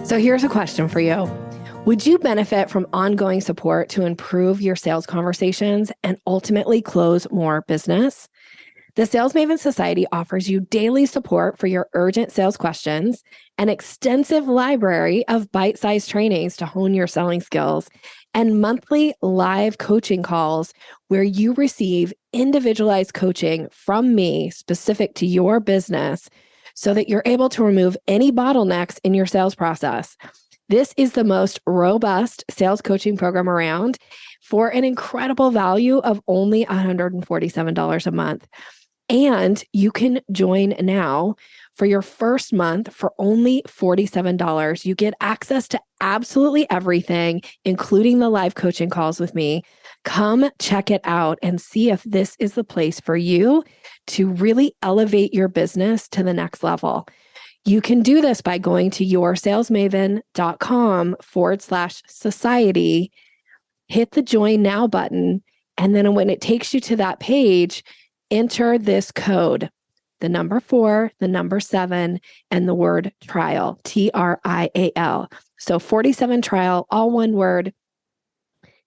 So here's a question for you. Would you benefit from ongoing support to improve your sales conversations and ultimately close more business? The Sales Maven Society offers you daily support for your urgent sales questions, an extensive library of bite-sized trainings to hone your selling skills, and monthly live coaching calls where you receive individualized coaching from me specific to your business so that you're able to remove any bottlenecks in your sales process. This is the most robust sales coaching program around for an incredible value of only $147 a month. And you can join now for your first month for only $47. You get access to absolutely everything, including the live coaching calls with me. Come check it out and see if this is the place for you to really elevate your business to the next level. You can do this by going to yoursalesmaven.com/society, hit the join now button. And then when it takes you to that page, enter this code, the number 4, the number 7, and the word trial, TRIAL. So 47 trial, all one word,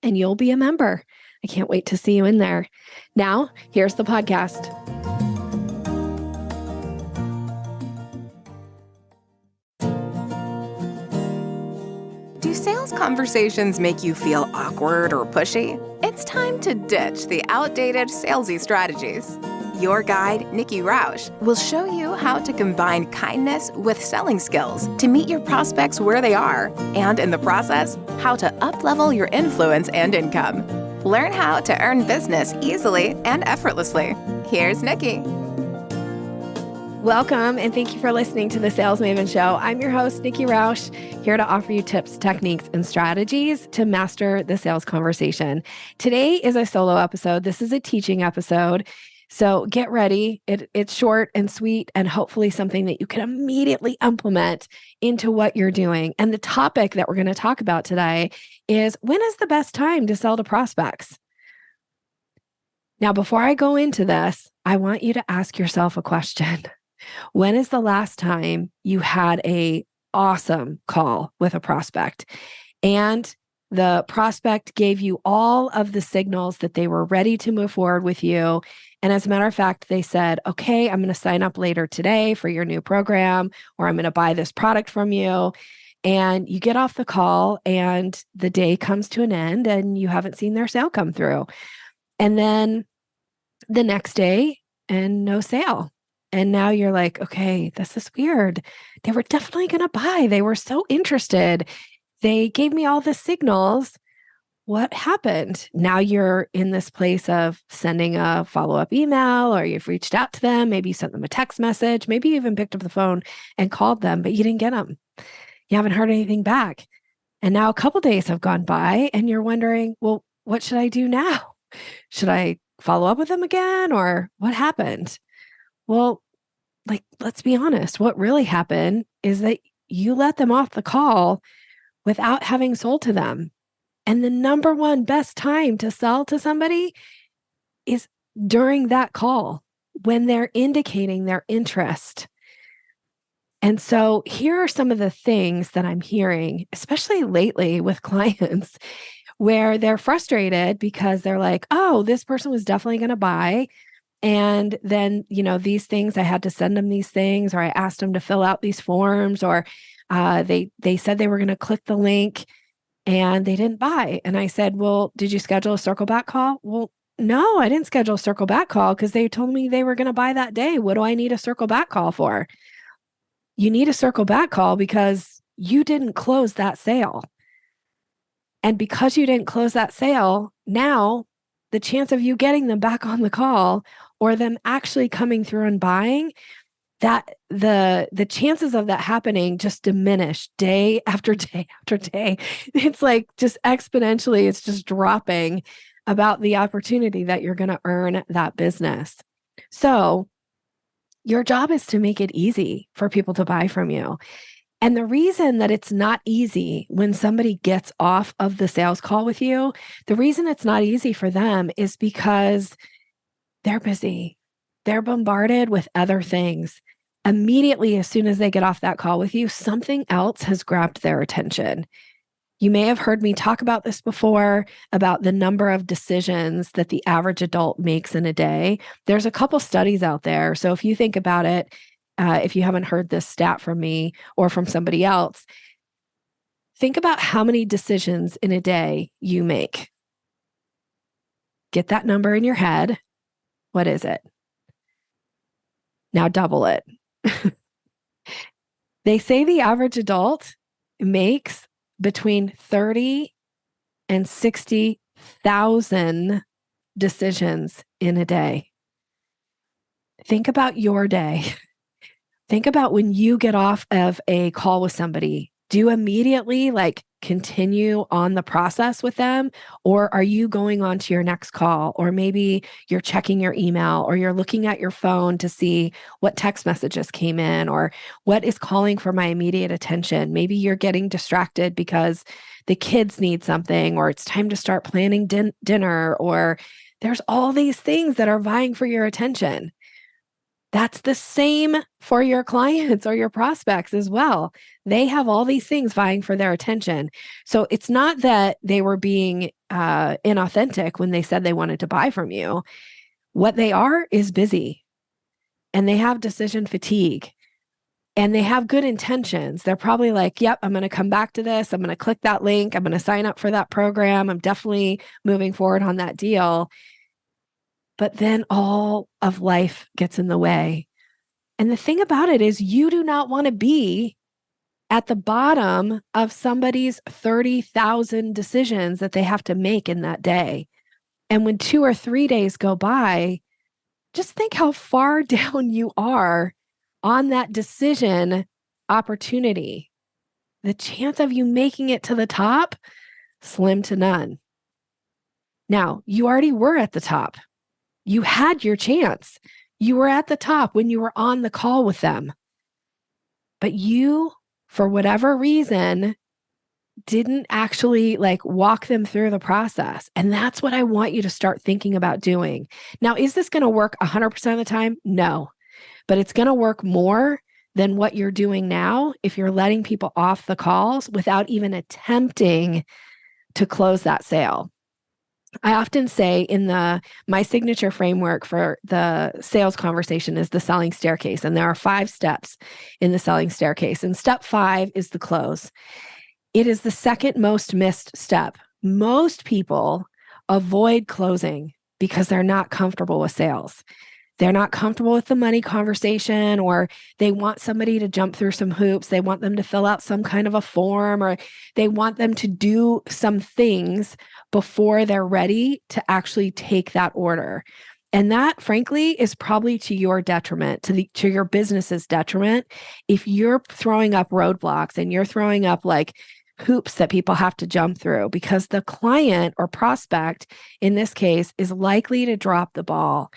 and you'll be a member. I can't wait to see you in there. Now, here's the podcast. Do sales conversations make you feel awkward or pushy? It's time to ditch the outdated salesy strategies. Your guide, Nikki Roush, will show you how to combine kindness with selling skills to meet your prospects where they are, and in the process, how to up-level your influence and income. Learn how to earn business easily and effortlessly. Here's Nikki. Welcome, and thank you for listening to the Sales Maven Show. I'm your host, Nikki Roush, here to offer you tips, techniques, and strategies to master the sales conversation. Today is a solo episode. This is a teaching episode. So get ready. It's short and sweet and hopefully something that you can immediately implement into what you're doing. And the topic that we're going to talk about today is, when is the best time to sell to prospects? Now, before I go into this, I want you to ask yourself a question. When is the last time you had an awesome call with a prospect and the prospect gave you all of the signals that they were ready to move forward with you? And as a matter of fact, they said, okay, I'm going to sign up later today for your new program, or I'm going to buy this product from you. And you get off the call and the day comes to an end and you haven't seen their sale come through. And then the next day and no sale. And now you're like, okay, this is weird. They were definitely going to buy. They were so interested. They gave me all the signals. What happened? Now you're in this place of sending a follow-up email, or you've reached out to them. Maybe you sent them a text message. Maybe you even picked up the phone and called them, but you didn't get them. You haven't heard anything back. And now a couple of days have gone by and you're wondering, well, what should I do now? Should I follow up with them again, or what happened? Well, let's be honest. What really happened is that you let them off the call without having sold to them. And the number one best time to sell to somebody is during that call, when they're indicating their interest. And so here are some of the things that I'm hearing, especially lately with clients, where they're frustrated because they're like, oh, this person was definitely going to buy. And then, these things, I had to send them these things, or I asked them to fill out these forms, or they said they were going to click the link and they didn't buy. And I said, well, did you schedule a circle back call? Well, no, I didn't schedule a circle back call because they told me they were going to buy that day. What do I need a circle back call for? You need a circle back call because you didn't close that sale. And because you didn't close that sale, now the chance of you getting them back on the call or them actually coming through and buying, that the chances of that happening just diminish day after day after day. It's like just exponentially, it's just dropping about the opportunity that you're going to earn that business. So your job is to make it easy for people to buy from you. And the reason that it's not easy when somebody gets off of the sales call with you, the reason it's not easy for them is because they're busy. They're bombarded with other things. Immediately, as soon as they get off that call with you, something else has grabbed their attention. You may have heard me talk about this before, about the number of decisions that the average adult makes in a day. There's a couple studies out there. So if you think about it, if you haven't heard this stat from me or from somebody else, think about how many decisions in a day you make. Get that number in your head. What is it? Now double it. They say the average adult makes between 30 and 60,000 decisions in a day. Think about your day. Think about when you get off of a call with somebody. Do you immediately continue on the process with them? Or are you going on to your next call? Or maybe you're checking your email or you're looking at your phone to see what text messages came in or what is calling for my immediate attention. Maybe you're getting distracted because the kids need something or it's time to start planning dinner or there's all these things that are vying for your attention. That's the same for your clients or your prospects as well. They have all these things vying for their attention. So it's not that they were being inauthentic when they said they wanted to buy from you. What they are is busy and they have decision fatigue and they have good intentions. They're probably like, yep, I'm going to come back to this. I'm going to click that link. I'm going to sign up for that program. I'm definitely moving forward on that deal. But then all of life gets in the way. And the thing about it is you do not want to be at the bottom of somebody's 30,000 decisions that they have to make in that day. And when 2 or 3 days go by, just think how far down you are on that decision opportunity. The chance of you making it to the top, slim to none. Now, you already were at the top. You had your chance. You were at the top when you were on the call with them. But you, for whatever reason, didn't actually walk them through the process. And that's what I want you to start thinking about doing. Now, is this going to work 100% of the time? No, but it's going to work more than what you're doing now if you're letting people off the calls without even attempting to close that sale. I often say in my signature framework for the sales conversation is the selling staircase. And there are 5 steps in the selling staircase. And step 5 is the close. It is the second most missed step. Most people avoid closing because they're not comfortable with sales. They're not comfortable with the money conversation, or they want somebody to jump through some hoops. They want them to fill out some kind of a form, or they want them to do some things before they're ready to actually take that order. And that, frankly, is probably to your detriment, to your business's detriment. If you're throwing up roadblocks and you're throwing up hoops that people have to jump through, because the client or prospect in this case is likely to drop the ball.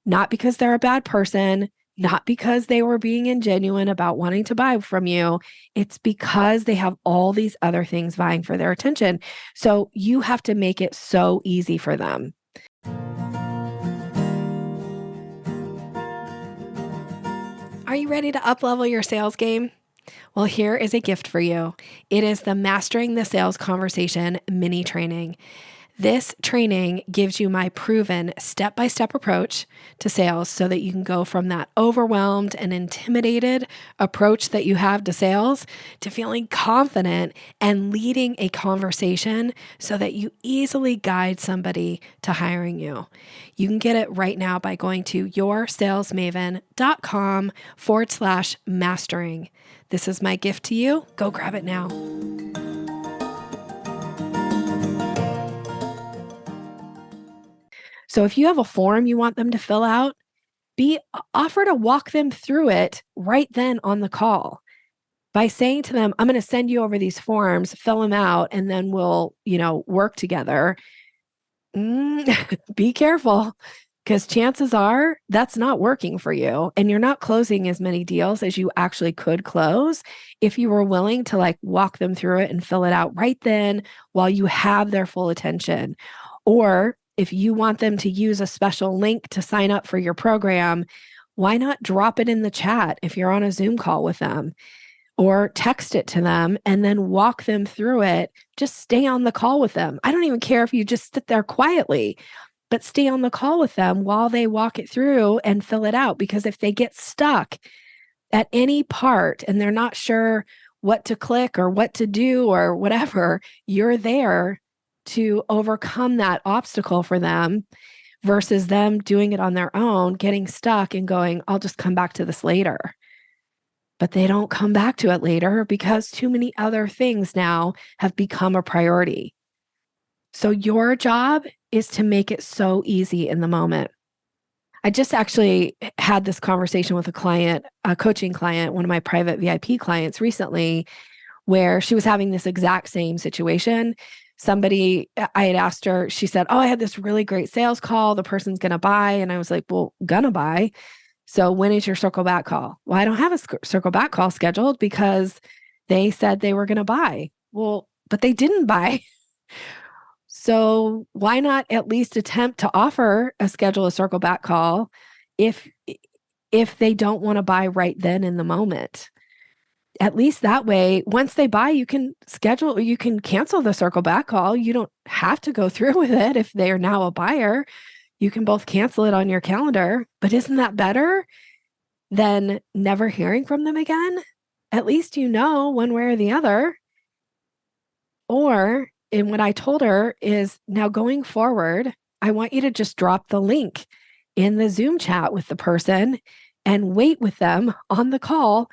Not because they're a bad person, not because they were being ingenuine about wanting to buy from you. It's because they have all these other things vying for their attention. So you have to make it so easy for them. Are you ready to uplevel your sales game? Well, here is a gift for you. It is the Mastering the Sales Conversation mini training. This training gives you my proven step-by-step approach to sales so that you can go from that overwhelmed and intimidated approach that you have to sales to feeling confident and leading a conversation so that you easily guide somebody to hiring you. You can get it right now by going to yoursalesmaven.com/mastering. This is my gift to you. Go grab it now. So if you have a form you want them to fill out, offer to walk them through it right then on the call by saying to them, I'm going to send you over these forms, fill them out, and then we'll, work together. Be careful, because chances are that's not working for you. And you're not closing as many deals as you actually could close if you were willing to walk them through it and fill it out right then while you have their full attention. Or if you want them to use a special link to sign up for your program, Why not drop it in the chat if you're on a Zoom call with them, or text it to them and then walk them through it? Just stay on the call with them. I don't even care if you just sit there quietly, but stay on the call with them while they walk it through and fill it out. Because if they get stuck at any part and they're not sure what to click or what to do or whatever, you're there to overcome that obstacle for them versus them doing it on their own, getting stuck and going, I'll just come back to this later. But they don't come back to it later because too many other things now have become a priority. So your job is to make it so easy in the moment. I just actually had this conversation with a client, a coaching client, one of my private VIP clients recently, where she was having this exact same situation. Somebody, I had asked her, she said, I had this really great sales call. The person's going to buy. And I was like, well, gonna buy. So when is your circle back call? Well, I don't have a circle back call scheduled because they said they were going to buy. Well, but they didn't buy. So why not at least attempt to schedule a circle back call if they don't want to buy right then in the moment? At least that way, once they buy, you can cancel the circle back call. You don't have to go through with it if they are now a buyer. You can both cancel it on your calendar. But isn't that better than never hearing from them again? At least you know one way or the other. And what I told her is, now going forward, I want you to just drop the link in the Zoom chat with the person and wait with them on the call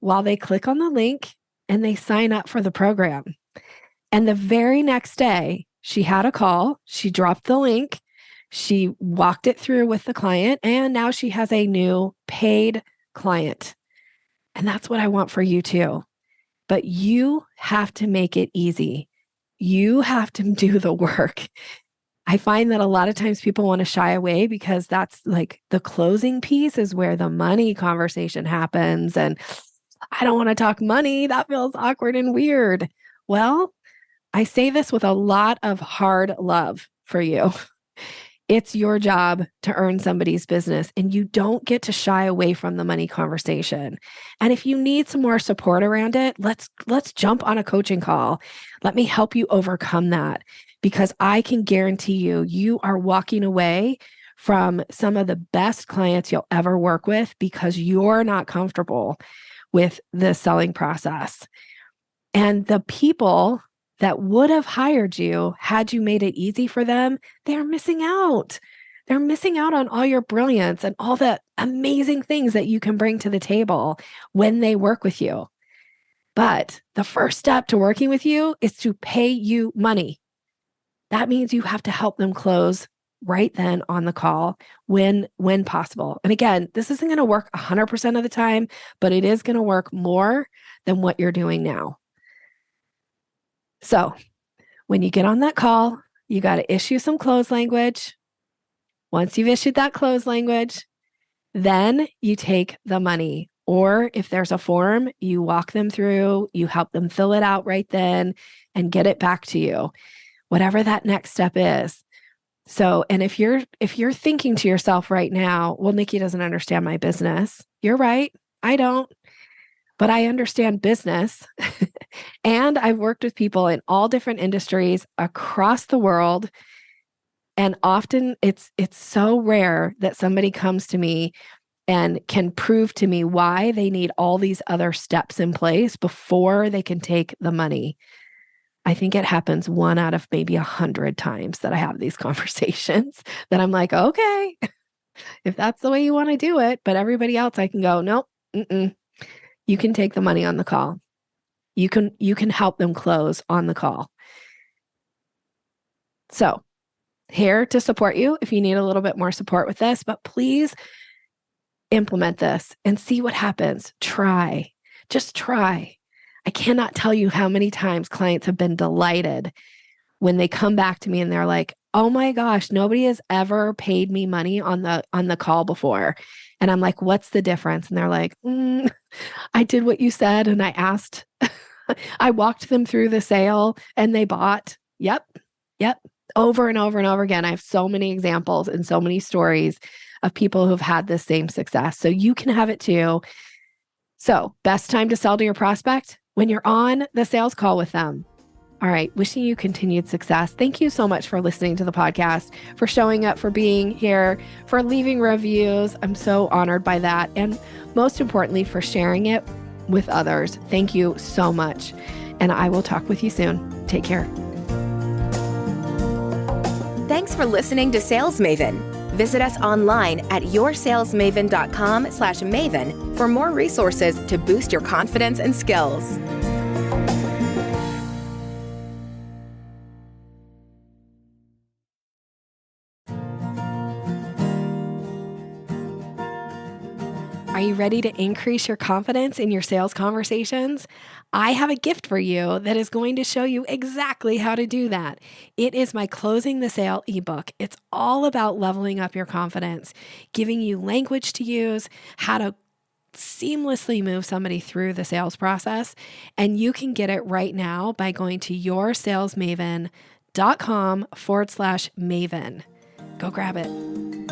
while they click on the link and they sign up for the program. And the very next day, she had a call, she dropped the link, she walked it through with the client, and now she has a new paid client. And that's what I want for you too. But you have to make it easy. You have to do the work. I find that a lot of times people want to shy away because that's like the closing piece is where the money conversation happens. And I don't want to talk money. That feels awkward and weird. Well, I say this with a lot of hard love for you. It's your job to earn somebody's business, and you don't get to shy away from the money conversation. And if you need some more support around it, let's jump on a coaching call. Let me help you overcome that, because I can guarantee you are walking away from some of the best clients you'll ever work with because you're not comfortable with the selling process. And the people that would have hired you had you made it easy for them, they're missing out. They're missing out on all your brilliance and all the amazing things that you can bring to the table when they work with you. But the first step to working with you is to pay you money. That means you have to help them close right then on the call when possible. And again, this isn't going to work 100% of the time, but it is going to work more than what you're doing now. So when you get on that call, you got to issue some close language. Once you've issued that close language, then you take the money. Or if there's a form, you walk them through, you help them fill it out right then and get it back to you, whatever that next step is. So, and if you're thinking to yourself right now, well, Nikki doesn't understand my business. You're right. I don't. But I understand business and I've worked with people in all different industries across the world. And often it's so rare that somebody comes to me and can prove to me why they need all these other steps in place before they can take the money. I think it happens 1 out of maybe 100 times that I have these conversations that I'm like, okay, if that's the way you want to do it, but everybody else I can go, nope, you can take the money on the call. You can help them close on the call. So here to support you if you need a little bit more support with this, but please implement this and see what happens. Try, just try. I cannot tell you how many times clients have been delighted when they come back to me and they're like, oh my gosh, nobody has ever paid me money on the call before. And I'm like, what's the difference? And they're like, I did what you said. And I asked, I walked them through the sale and they bought. Yep. Over and over and over again. I have so many examples and so many stories of people who've had this same success. So you can have it too. So, best time to sell to your prospect? When you're on the sales call with them. All right, wishing you continued success. Thank you so much for listening to the podcast, for showing up, for being here, for leaving reviews. I'm so honored by that. And most importantly, for sharing it with others. Thank you so much. And I will talk with you soon. Take care. Thanks for listening to Sales Maven. Visit us online at yoursalesmaven.com/maven for more resources to boost your confidence and skills. Are you ready to increase your confidence in your sales conversations? I have a gift for you that is going to show you exactly how to do that. It is my Closing the Sale ebook. It's all about leveling up your confidence, giving you language to use, how to seamlessly move somebody through the sales process. And you can get it right now by going to yoursalesmaven.com/Maven. Go grab it.